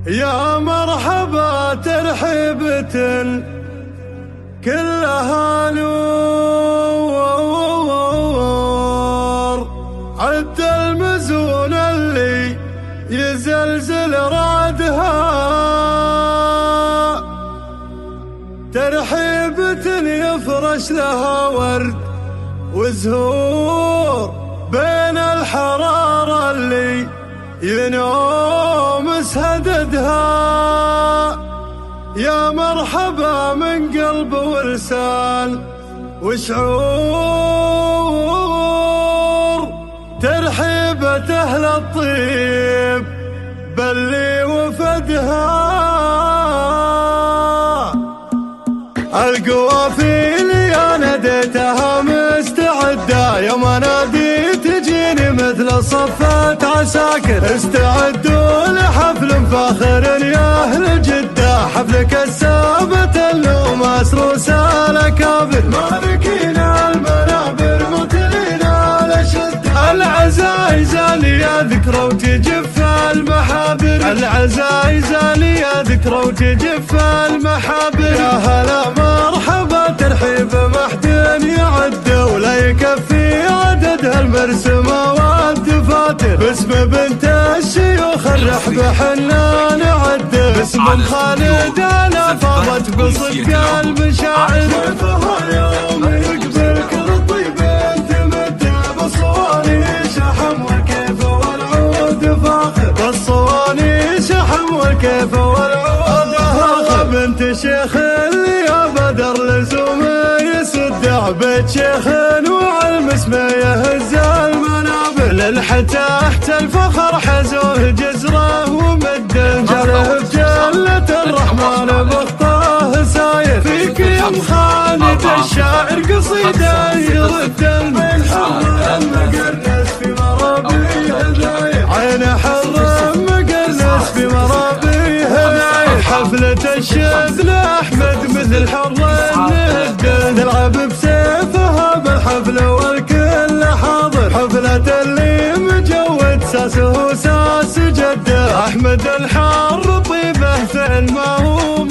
يا مرحبا ترحيبة كلها نور، عد المزون اللي يزلزل رعدها، ترحيبة يفرش لها ورد وزهور بين الحرارة اللي ينوم سهددها. يا مرحبا من قلب ولسان وشعور، ترحيبة أهل الطيب باللي وفدها. القوافل يا ناديتها مستعدة، يوم انادي تجيني مثل صفات عساكر. استعدوا لحفل فاخر يا اهل جدة، حفل كسابة اللوم اسروس الاكابر، مالكين المنابر مثلين الاشدة. العزايز اللي ذكرى وتجف المحابر، العزايز اللي ذكرى وتجف المحابر. يا هلا مرحبا ترحيب محدن يعد، ولا يكفي عددها المرسمة والدفاتر. باسم بنت الشيوخ الرحب حنا نعد، باسم خالد انا فاضت بصدق المشاعر. ضيفها اليوم يقبل كل الطيبين تمد، بالصواني شحم والكيف والعود فاخر، بالصواني شحم والكيف والعود فاخر. بنت شيخ اللي يا بدر لزوم يسد، بيت شيخ وعلم اسمه يهز المنابر. للحتاحت الفخر حزوه جزره ومده، جاله بجلة الرحمن بخطاه ساير. فيك يا مخالد الشاعر قصيده يرد المنحر، مقرنس في مرابيه داير، عين حر مقرنس في مرابيه داير. حفلة الشذ لأحمد مثل حر الندة، تلعب بسيفها بالحفلة والكل حاضر. حفلة اللي مجود ساسه ساس جده، أحمد الحار طيبه فين ما هو